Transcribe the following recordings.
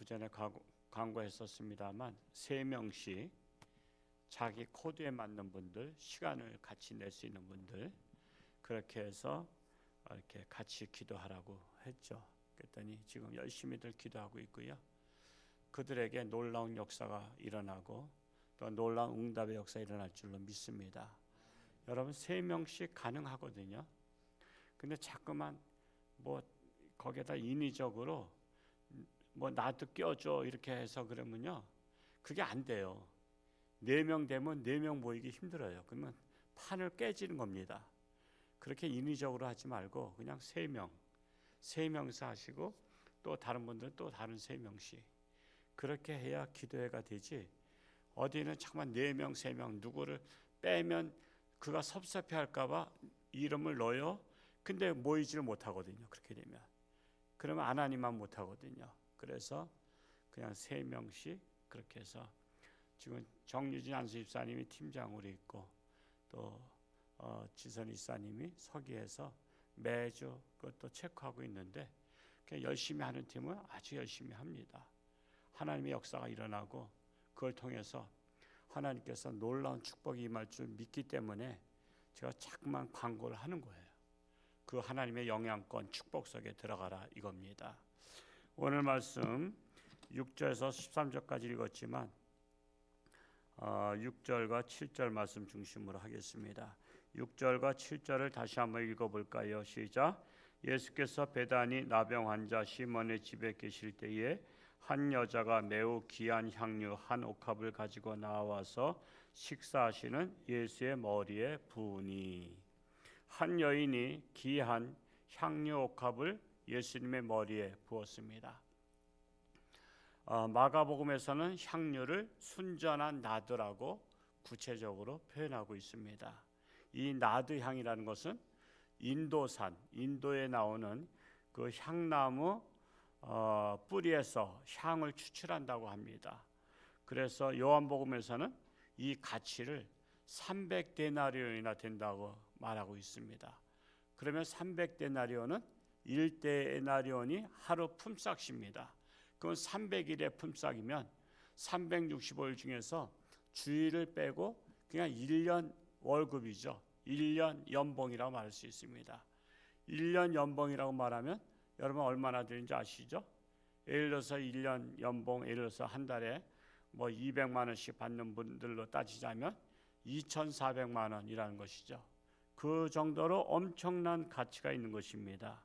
전에 광고했었습니다만 3명씩 자기 코드에 맞는 분들, 시간을 같이 낼 수 있는 분들 그렇게 해서 이렇게 같이 기도하라고 했죠. 그랬더니 지금 열심히들 기도하고 있고요. 그들에게 놀라운 역사가 일어나고 또 놀라운 응답의 역사가 일어날 줄로 믿습니다. 여러분 3명씩 가능하거든요. 근데 자꾸만 뭐 거기에다 인위적으로 뭐 나도 껴줘 이렇게 해서 그러면요 그게 안 돼요. 4명 되면 4명 모이기 힘들어요. 그러면 판을 깨지는 겁니다. 그렇게 인위적으로 하지 말고 그냥 3명서 하시고 또 다른 분들은 또 다른 3명씩 그렇게 해야 기도회가 되지. 어디는 잠깐만 4명 3명 누구를 빼면 그가 섭섭해할까 봐 이름을 넣어요. 근데 모이지를 못하거든요. 그렇게 되면 그러면 하나님만 못하거든요. 그래서 그냥 3명씩 그렇게 해서 지금 정유진 안수집사님이 팀장으로 있고 또 지선 이사님이 서기해서 매주 그것도 체크하고 있는데 그냥 열심히 하는 팀은 아주 열심히 합니다. 하나님의 역사가 일어나고 그걸 통해서 하나님께서 놀라운 축복이 임할 줄 믿기 때문에 제가 자꾸만 광고를 하는 거예요. 그 하나님의 영향권 축복 속에 들어가라 이겁니다. 오늘 말씀 6절에서 13절까지 읽었지만 6절과 7절 말씀 중심으로 하겠습니다. 6절과 7절을 다시 한번 읽어볼까요? 시작. 예수께서 베다니 나병 환자 시몬의 집에 계실 때에 한 여자가 매우 귀한 향유 한 옥합을 가지고 나와서 식사하시는 예수의 머리에 부으니, 한 여인이 귀한 향유 옥합을 예수님의 머리에 부었습니다. 마가복음에서는 향유를 순전한 나드라고 구체적으로 표현하고 있습니다. 이 나드 향이라는 것은 인도산, 인도에 나오는 그 향나무 뿌리에서 향을 추출한다고 합니다. 그래서 요한복음에서는 이 가치를 300데나리온이나 된다고 말하고 있습니다. 그러면 300데나리온은 1데나리온이 하루 품삯입니다. 그건 300일의 품삯이면 365일 중에서 주일을 빼고 그냥 1년 월급이죠. 1년 연봉이라고 말할 수 있습니다. 1년 연봉이라고 말하면 여러분 얼마나 되는지 아시죠? 예를 들어서 1년 연봉, 예를 들어서 한 달에 뭐 200만 원씩 받는 분들로 따지자면 2,400만 원이라는 것이죠. 그 정도로 엄청난 가치가 있는 것입니다.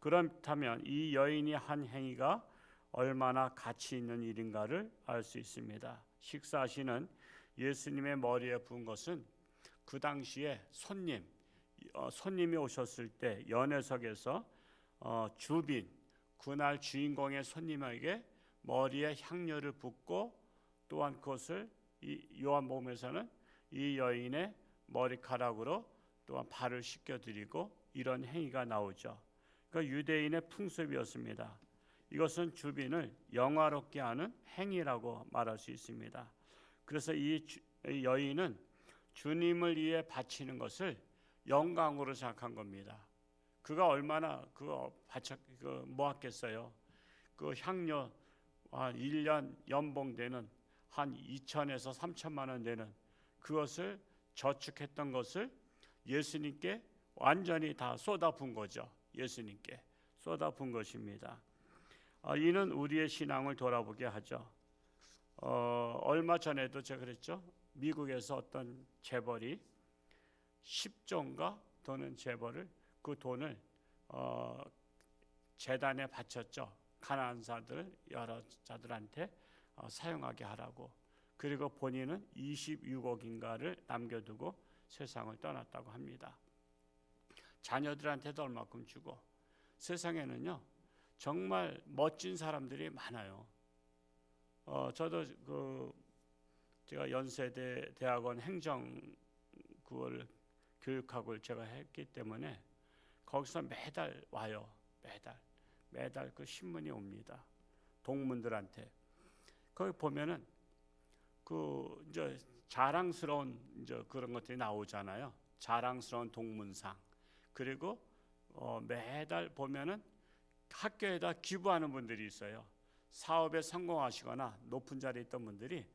그렇다면 이 여인이 한 행위가 얼마나 가치 있는 일인가를 알 수 있습니다. 식사하시는 예수님의 머리에 부은 것은 그 당시에 손님이 오셨을 때 연회석에서 주빈, 그날 주인공의 손님에게 머리에 향료를 붓고 또한 그것을 요한복음에서는 이 여인의 머리카락으로 또한 발을 씻겨드리고 이런 행위가 나오죠. 그러니까 유대인의 풍습이었습니다. 이것은 주빈을 영화롭게 하는 행위라고 말할 수 있습니다. 그래서 이 여인은 주님을 위해 바치는 것을 영광으로 생각한 겁니다. 그가 얼마나 그거 모았겠어요. 그 향료 한 1년 연봉 되는 한 2천에서 3천만 원 되는 그것을 저축했던 것을 예수님께 완전히 다 쏟아부은 거죠. 예수님께 쏟아부은 것입니다. 이는 우리의 신앙을 돌아보게 하죠. 얼마 전에도 제가 그랬죠. 미국에서 어떤 재벌이 10조인가 도는 재벌을 그 돈을 재단에 바쳤죠. 가난한 자들 여러 자들한테 사용하게 하라고. 그리고 본인은 26억인가를 남겨두고 세상을 떠났다고 합니다. 자녀들한테도 얼마큼 주고. 세상에는요 정말 멋진 사람들이 많아요. 저도 제가 연세대 대학원 행정 그걸 교육학을 제가 했기 때문에 거기서 매달 와요. 매달 그 신문이 옵니다. 동문들한테. 거기 보면은 그 이제 자랑스러운 이제 그런 것들이 나오잖아요. 자랑스러운 동문상. 그리고 매달 보면은 학교에다 기부하는 분들이 있어요. 사업에 성공하시거나 높은 자리에 있던 분들이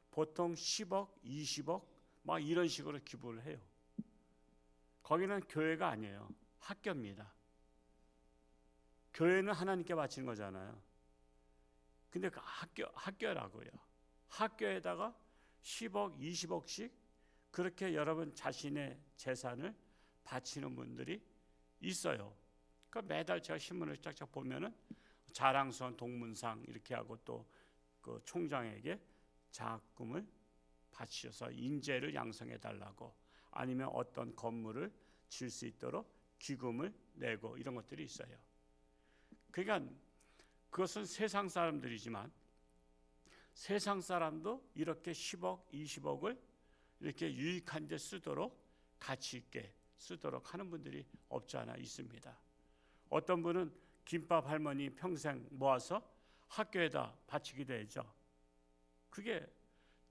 보통 10억, 20억 막 이런 식으로 기부를 해요. 거기는 교회가 아니에요. 학교입니다. 교회는 하나님께 바치는 거잖아요. 근데 그 학교라고요. 학교에다가 10억, 20억씩 그렇게 여러분 자신의 재산을 바치는 분들이 있어요. 그러니까 매달 제가 신문을 쫙쫙 보면은 자랑스러운 동문상 이렇게 하고 또 그 총장에게 장학금을 바치셔서 인재를 양성해 달라고, 아니면 어떤 건물을 질 수 있도록 기금을 내고 이런 것들이 있어요. 그러니까 그것은 세상 사람들이지만 세상 사람도 이렇게 10억, 20억을 이렇게 유익한 데 쓰도록, 가치 있게 쓰도록 하는 분들이 없지 않아 있습니다. 어떤 분은 김밥 할머니 평생 모아서 학교에다 바치기도 하죠. 그게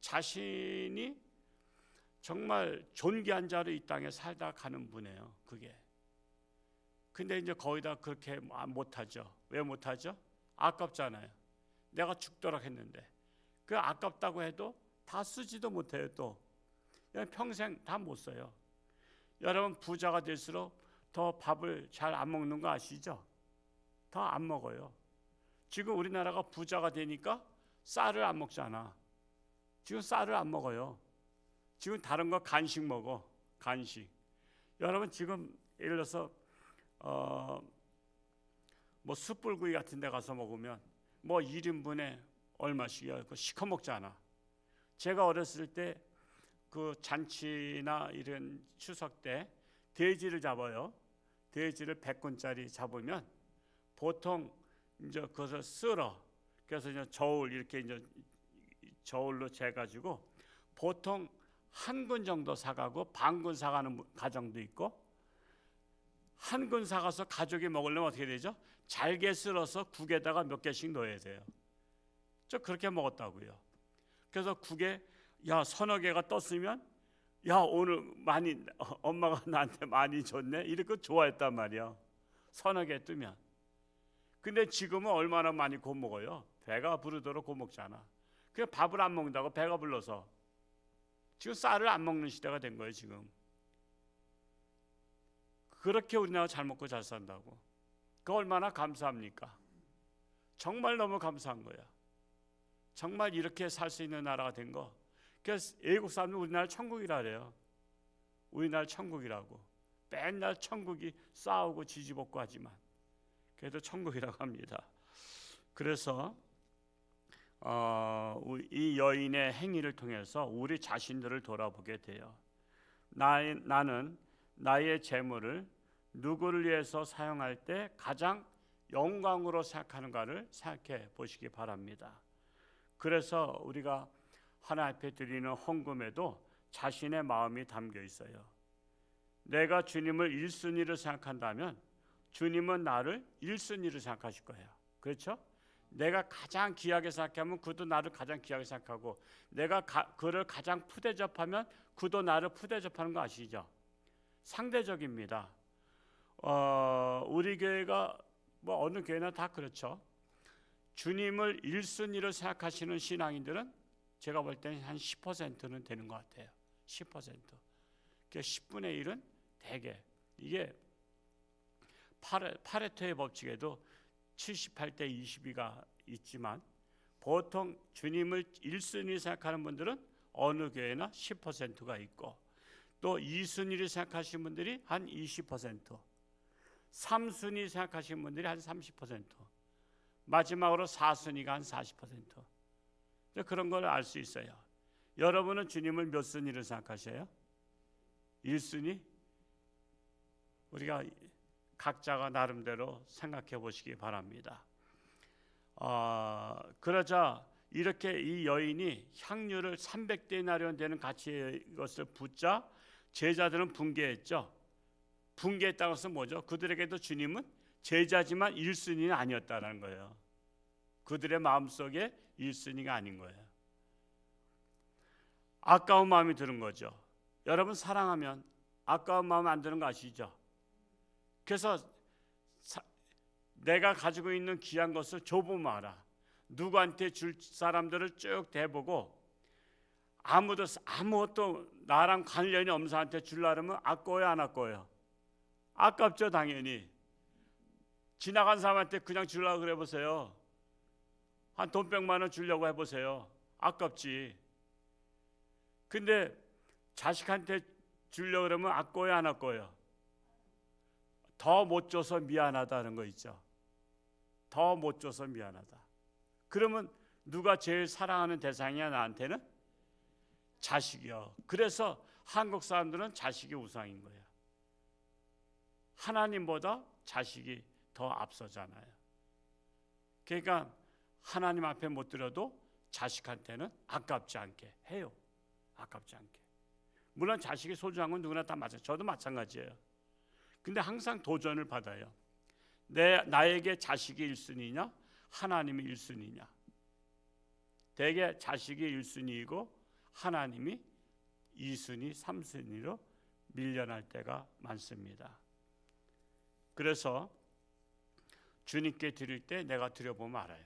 자신이 정말 존귀한 자로 이 땅에 살다 가는 분이에요. 그게. 근데 이제 거의 다 그렇게 못하죠. 왜 못하죠? 아깝잖아요. 내가 죽도록 했는데 그 아깝다고 해도 다 쓰지도 못해요. 또 평생 다 못 써요. 여러분 부자가 될수록 더 밥을 잘 안 먹는 거 아시죠? 더 안 먹어요. 지금 우리나라가 부자가 되니까 쌀을 안 먹잖아. 지금 쌀을 안 먹어요. 지금 다른 거 간식 먹어. 간식. 여러분 지금 예를 들어서 뭐 숯불구이 같은 데 가서 먹으면 뭐 1인분에 얼마씩이야. 그거 시커 먹잖아. 제가 어렸을 때 그 잔치나 이런 추석 때 돼지를 잡아요. 돼지를 100근짜리 잡으면 보통 이제 그것을 썰어. 그래서 이제 저울 이렇게 이제 저울로 재가지고 보통 한 근 정도 사가고 반근 사가는 가정도 있고, 한 근 사가서 가족이 먹으려면 어떻게 되죠? 잘게 썰어서 국에다가 몇 개씩 넣어야 돼요. 저 그렇게 먹었다고요. 그래서 국에 서너 개가 떴으면 오늘 많이 엄마가 나한테 많이 줬네 이렇게 좋아했단 말이야. 서너 개 뜨면. 근데 지금은 얼마나 많이 못 먹어요. 배가 부르도록 못 먹잖아. 그냥 밥을 안 먹는다고 배가 불러서 지금 쌀을 안 먹는 시대가 된 거예요. 지금 그렇게 우리나라 잘 먹고 잘 산다고. 그 얼마나 감사합니까? 정말 너무 감사한 거야. 정말 이렇게 살 수 있는 나라가 된 거. 그래서 외국 사람들 우리나라 천국이라 그래요. 우리나라 천국이라고. 맨날 천국이 싸우고 지지볶고 하지만 그래도 천국이라고 합니다. 그래서 이 여인의 행위를 통해서 우리 자신들을 돌아보게 돼요. 나는 나의 재물을 누구를 위해서 사용할 때 가장 영광으로 생각하는가를 생각해 보시기 바랍니다. 그래서 우리가 하나님 앞에 드리는 헌금에도 자신의 마음이 담겨 있어요. 내가 주님을 1순위로 생각한다면 주님은 나를 1순위로 생각하실 거예요. 그렇죠? 내가 가장 귀하게 생각하면 그도 나를 가장 귀하게 생각하고, 내가 그를 가장 푸대접하면 그도 나를 푸대접하는 거 아시죠? 상대적입니다. 우리 교회가 뭐 어느 교회나 다 그렇죠. 주님을 1순위로 생각하시는 신앙인들은 제가 볼 때는 한 10%는 되는 것 같아요. 10%. 그러니까 10분의 1은 대개, 이게 파레토의 법칙에도 78대 22가 있지만 보통 주님을 1순위 생각하는 분들은 어느 교회나 10%가 있고, 또 2순위를 생각하시는 분들이 한 20%, 3순위 생각하시는 분들이 한 30%, 마지막으로 4순위가 한 40%. 그런 걸 알 수 있어요. 여러분은 주님을 몇 순위를 생각하셔요? 1순위? 우리가 각자가 나름대로 생각해 보시기 바랍니다. 그러자 이렇게 이 여인이 향유를 300데나리온 되는 가치의 것을 붓자 제자들은 붕괴했죠. 붕괴했다는 것은 뭐죠? 그들에게도 주님은 제자지만 1순위는 아니었다는 거예요. 그들의 마음속에 1순위가 아닌 거예요. 아까운 마음이 드는 거죠. 여러분 사랑하면 아까운 마음 안 드는 거 아시죠? 그래서 내가 가지고 있는 귀한 것을 줘보면 알아. 누구한테 줄 사람들을 쭉 대보고 아무것도 나랑 관련이 없는 사람한테 주려면 아까워요, 안 아까워요? 아깝죠, 당연히. 지나간 사람한테 그냥 주려고 그래 보세요. 한 돈 100만 원 주려고 해보세요. 아깝지. 근데 자식한테 주려고 그러면 아까워요, 안 아까워요? 더 못 줘서 미안하다는 거 있죠. 더 못 줘서 미안하다. 그러면 누가 제일 사랑하는 대상이야, 나한테는? 자식이요. 그래서 한국 사람들은 자식이 우상인 거예요. 하나님보다 자식이 더 앞서잖아요. 그러니까 하나님 앞에 못 드려도 자식한테는 아깝지 않게 해요. 아깝지 않게. 물론 자식이 소중한 건 누구나 다 마찬가지예요. 저도 마찬가지예요. 근데 항상 도전을 받아요. 나에게 자식이 1순위냐 하나님이 1순위냐. 대개 자식이 1순위이고 하나님이 2순위, 3순위로 밀려날 때가 많습니다. 그래서 주님께 드릴 때 내가 드려보면 알아요.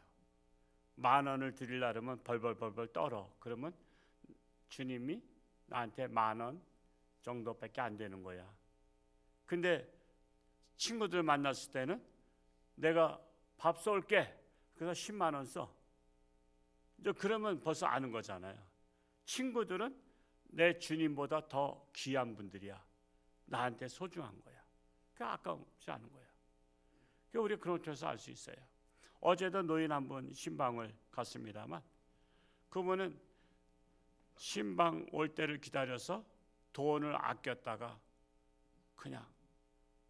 10,000원을 드리려면 벌벌 떨어. 그러면 주님이 나한테 10,000원 정도밖에 안 되는 거야. 근데 친구들 만났을 때는 내가 밥 쏠게. 그래서 10만 원 써. 이제 그러면 벌써 아는 거잖아요. 친구들은 내 주님보다 더 귀한 분들이야. 나한테 소중한 거야. 그러니까 아까우지 않은 거야. 그러니까 우리 그런 것에서 알 수 있어요. 어제도 노인 한 분 신방을 갔습니다만 그분은 신방 올 때를 기다려서 돈을 아꼈다가 그냥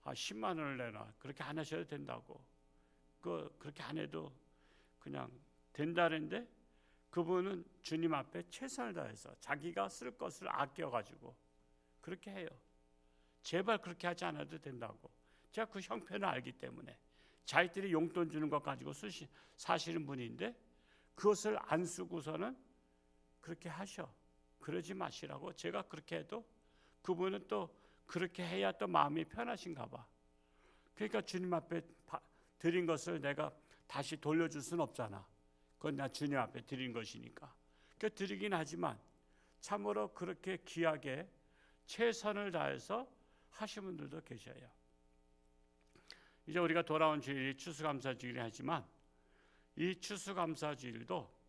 10만 원을 내놔. 그렇게 안 하셔도 된다고. 그렇게 안 해도 그냥 된다는데 그분은 주님 앞에 최선을 다해서 자기가 쓸 것을 아껴가지고 그렇게 해요. 제발 그렇게 하지 않아도 된다고. 제가 그 형편을 알기 때문에 자기들이 용돈 주는 것 가지고 사시는 분인데 그것을 안 쓰고서는 그렇게 하셔. 그러지 마시라고. 제가 그렇게 해도 그분은 또 그렇게 해야 또 마음이 편하신가 봐. 그러니까 주님 앞에 드린 것을 내가 다시 돌려줄 수는 없잖아. 그건 나 주님 앞에 드린 것이니까. 그러니까 드리긴 하지만 참으로 그렇게 귀하게 최선을 다해서 하신 분들도 계셔요. 이제 우리가 돌아온 주일이 추수감사주일이 하지만 이 추수감사주일도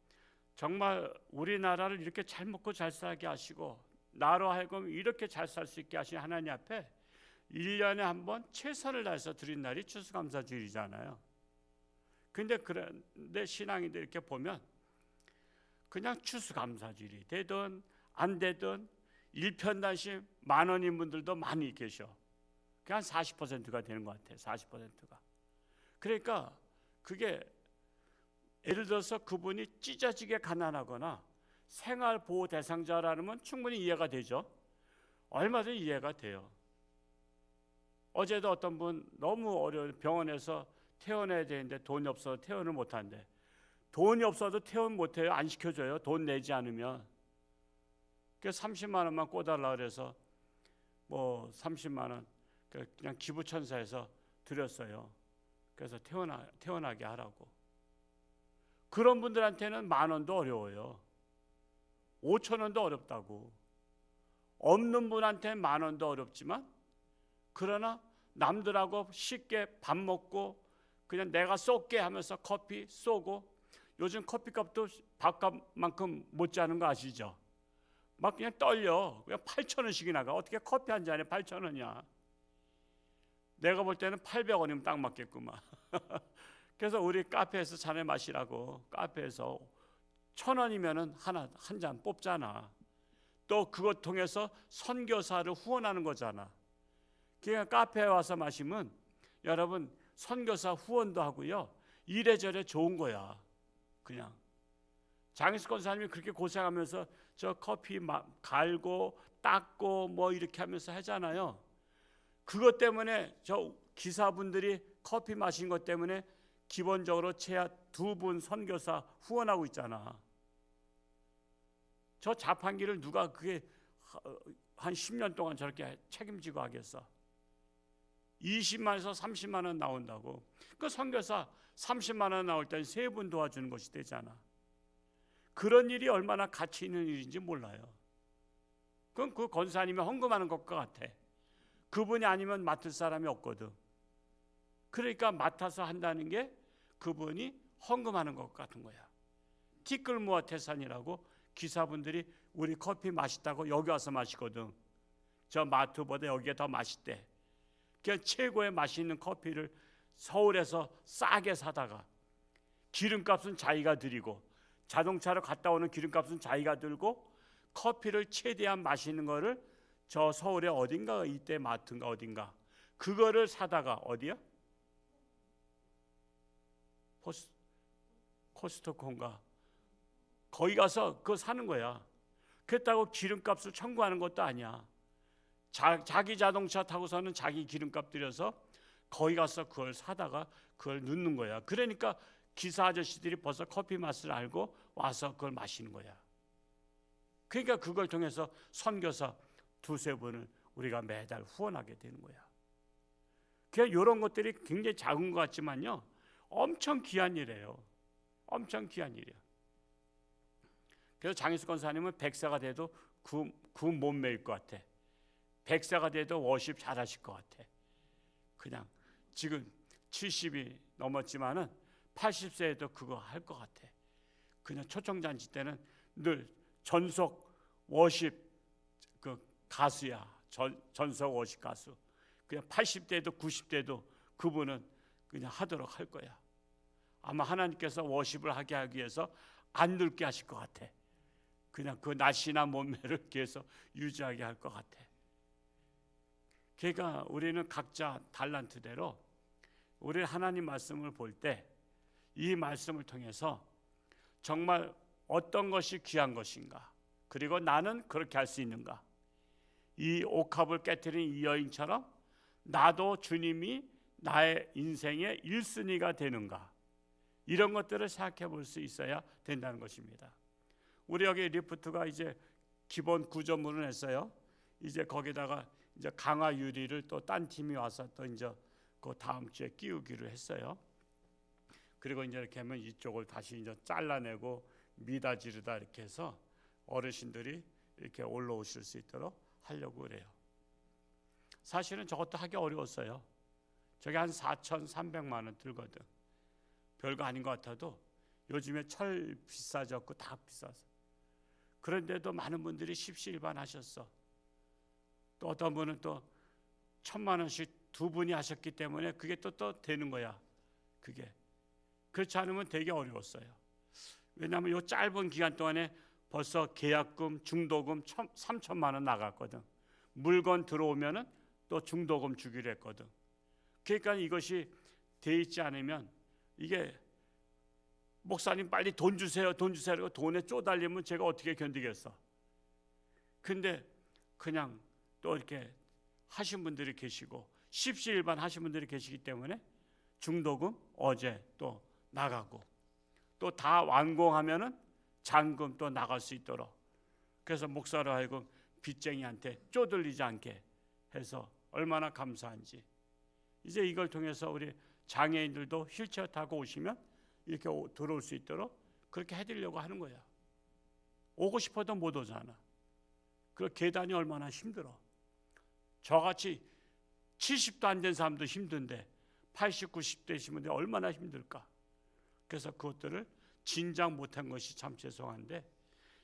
정말 우리나라를 이렇게 잘 먹고 잘 살게 하시고 나로 하여금 이렇게 잘 살 수 있게 하신 하나님 앞에 1년에 한 번 최선을 다해서 드린 날이 추수감사주일이잖아요. 그런데 신앙인들 이렇게 보면 그냥 추수감사주일이 되든 안 되든 일편단심 10,000원인 분들도 많이 계셔. 한 40%가 되는 것 같아요. 40%가. 그러니까 그게 예를 들어서 그분이 찢어지게 가난하거나 생활보호 대상자라면 충분히 이해가 되죠. 얼마든지 이해가 돼요. 어제도 어떤 분 너무 어려운 병원에서 퇴원해야 되는데 돈이 없어서 퇴원을 못한대. 돈이 없어도 퇴원 못해요. 안 시켜줘요. 돈 내지 않으면. 그래서 30만 원만 꿔달라 그래서 30만 원 그냥 기부천사에서 드렸어요. 그래서 퇴원하게 하라고. 그런 분들한테는 10,000원도 어려워요. 5,000원도 어렵다고. 없는 분한테는 10,000원도 어렵지만 그러나 남들하고 쉽게 밥 먹고 그냥 내가 쏠게 하면서 커피 쏘고 요즘 커피값도 밥값만큼 못지않은 거 아시죠? 막 그냥 떨려. 그냥 8,000원씩이 나가. 어떻게 커피 한 잔에 8,000원이야. 내가 볼 때는 800원이면 딱 맞겠구만. 그래서 우리 카페에서 자네 마시라고 카페에서 1,000원이면은 한 잔 뽑잖아. 또 그것 통해서 선교사를 후원하는 거잖아. 그러니까 카페에 와서 마시면 여러분 선교사 후원도 하고요. 이래저래 좋은 거야. 그냥 장희수 권사님이 그렇게 고생하면서 저 커피 갈고 닦고 이렇게 하면서 하잖아요. 그것 때문에 저 기사분들이 커피 마신 것 때문에 기본적으로 최하 2분 선교사 후원하고 있잖아. 저 자판기를 누가 그게 한 10년 동안 저렇게 책임지고 하겠어. 20만에서 30만 원 나온다고. 그 선교사 30만 원 나올 땐 3분 도와주는 것이 되잖아. 그런 일이 얼마나 가치 있는 일인지 몰라요. 그건 그 권사님이 헌금하는 것과 같아. 그분이 아니면 맡을 사람이 없거든. 그러니까 맡아서 한다는 게 그분이 헌금하는 것 같은 거야. 티끌모아 태산이라고 기사분들이 우리 커피 맛있다고 여기 와서 마시거든. 저 마트보다 여기가 더 맛있대. 그냥 최고의 맛있는 커피를 서울에서 싸게 사다가 기름값은 자기가 들이고 자동차로 갔다 오는 기름값은 자기가 들고 커피를 최대한 맛있는 거를 저 서울에 어딘가 이때 마트인가 어딘가 그거를 사다가 어디야? 코스트코인가 거기 가서 그거 사는 거야. 그렇다고 기름값을 청구하는 것도 아니야. 자기 자동차 타고서는 자기 기름값 들여서 거기 가서 그걸 사다가 그걸 넣는 거야. 그러니까 기사 아저씨들이 벌써 커피 맛을 알고 와서 그걸 마시는 거야. 그러니까 그걸 통해서 선교사 2-3분을 우리가 매달 후원하게 되는 거야. 그러니까 이런 것들이 굉장히 작은 것 같지만요, 엄청 귀한 일이에요. 엄청 귀한 일이야. 그래서 장희수 권사님은 100세가 돼도 그 몸매일 것 같아. 100세가 돼도 워십 잘하실 것 같아. 그냥 지금 70이 넘었지만은 80세에도 그거 할 것 같아. 그냥 초청잔치 때는 늘 전속 워십 그 가수야. 전속 워십 가수. 그냥 80대도 90대도 그분은 그냥 하도록 할 거야. 아마 하나님께서 워십을 하게 하기 위해서 안 늙게 하실 것 같아. 그냥 그 날씨나 몸매를 계속 유지하게 할 것 같아. 그러니까 우리는 각자 달란트대로 우리 하나님 말씀을 볼 때 이 말씀을 통해서 정말 어떤 것이 귀한 것인가, 그리고 나는 그렇게 할 수 있는가, 이 옥합을 깨트린 이 여인처럼 나도 주님이 나의 인생의 1순위가 되는가, 이런 것들을 생각해 볼 수 있어야 된다는 것입니다. 우리 여기 리프트가 이제 기본 구조물을 했어요. 이제 거기다가 이제 강화 유리를 또 딴 팀이 와서 또 이제 그 다음 주에 끼우기로 했어요. 그리고 이제 이렇게 하면 이쪽을 다시 이제 잘라내고 미다지르다 이렇게 해서 어르신들이 이렇게 올라오실 수 있도록 하려고 그래요. 사실은 저것도 하기 어려웠어요. 저게 한 4,300만 원 들거든. 별거 아닌 것 같아도 요즘에 철 비싸졌고 다 비싸서. 그런데도 많은 분들이 십시일반하셨어. 또 어떤 분은 또 1,000만 원씩 2분이 하셨기 때문에 그게 또 되는 거야. 그게 그렇지 않으면 되게 어려웠어요. 왜냐하면 이 짧은 기간 동안에 벌써 계약금, 중도금 3천만 원 나갔거든. 물건 들어오면은 또 중도금 주기로 했거든. 그러니까 이것이 돼 있지 않으면 이게 목사님 빨리 돈 주세요, 돈 주세요 하고 돈에 쪼달리면 제가 어떻게 견디겠어. 근데 그냥 또 이렇게 하신 분들이 계시고 십시일반 하신 분들이 계시기 때문에 중도금 어제 또 나가고 또 다 완공하면은 잔금 또 나갈 수 있도록, 그래서 목사로 하여금 빚쟁이한테 쪼들리지 않게 해서 얼마나 감사한지. 이제 이걸 통해서 우리 장애인들도 휠체어 타고 오시면 이렇게 들어올 수 있도록 그렇게 해드리려고 하는 거야. 오고 싶어도 못 오잖아. 그 계단이 얼마나 힘들어. 저같이 70도 안 된 사람도 힘든데 80, 90대이신 분들이 얼마나 힘들까. 그래서 그것들을 진작 못한 것이 참 죄송한데,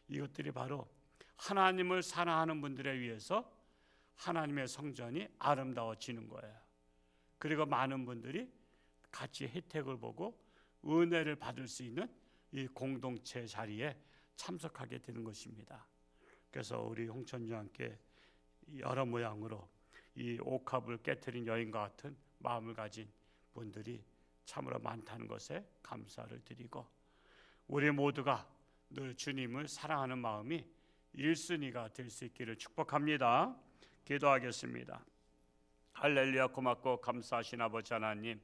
이것들이 바로 하나님을 사랑하는 분들에 의해서 하나님의 성전이 아름다워지는 거예요. 그리고 많은 분들이 같이 혜택을 보고 은혜를 받을 수 있는 이 공동체 자리에 참석하게 되는 것입니다. 그래서 우리 홍천주와 함께 여러 모양으로 이 옥합을 깨트린 여인과 같은 마음을 가진 분들이 참으로 많다는 것에 감사를 드리고, 우리 모두가 늘 주님을 사랑하는 마음이 1순위가 될 수 있기를 축복합니다. 기도하겠습니다. 할렐루야. 고맙고 감사하신 아버지 하나님,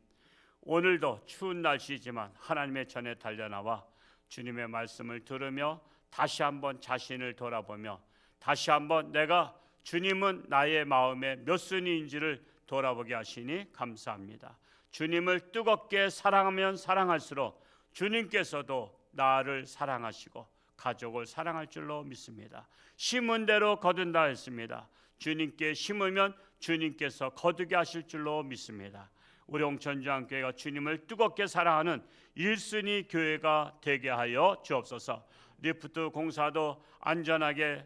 오늘도 추운 날씨지만 하나님의 전에 달려나와 주님의 말씀을 들으며 다시 한번 자신을 돌아보며 다시 한번 내가 주님은 나의 마음의 몇 순위인지를 돌아보게 하시니 감사합니다. 주님을 뜨겁게 사랑하면 사랑할수록 주님께서도 나를 사랑하시고 가족을 사랑할 줄로 믿습니다. 심은 대로 거둔다 했습니다. 주님께 심으면 주님께서 거두게 하실 줄로 믿습니다. 우리 홍천주안교회가 주님을 뜨겁게 사랑하는 1순위 교회가 되게 하여 주옵소서. 리프트 공사도 안전하게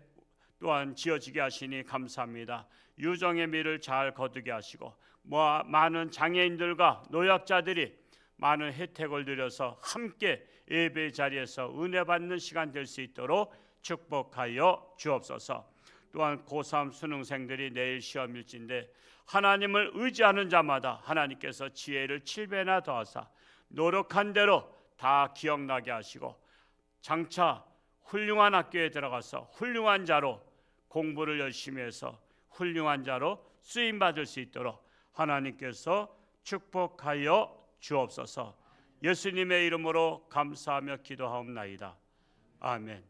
또한 지어지게 하시니 감사합니다. 유정의 밀을 잘 거두게 하시고 많은 장애인들과 노약자들이 많은 혜택을 누려서 함께 예배 자리에서 은혜 받는 시간 될 수 있도록 축복하여 주옵소서. 또한 고3 수능생들이 내일 시험일진데 하나님을 의지하는 자마다 하나님께서 지혜를 7배나 더하사 노력한 대로 다 기억나게 하시고 장차 훌륭한 학교에 들어가서 훌륭한 자로 공부를 열심히 해서 훌륭한 자로 쓰임받을 수 있도록 하나님께서 축복하여 주옵소서. 예수님의 이름으로 감사하며 기도하옵나이다. 아멘.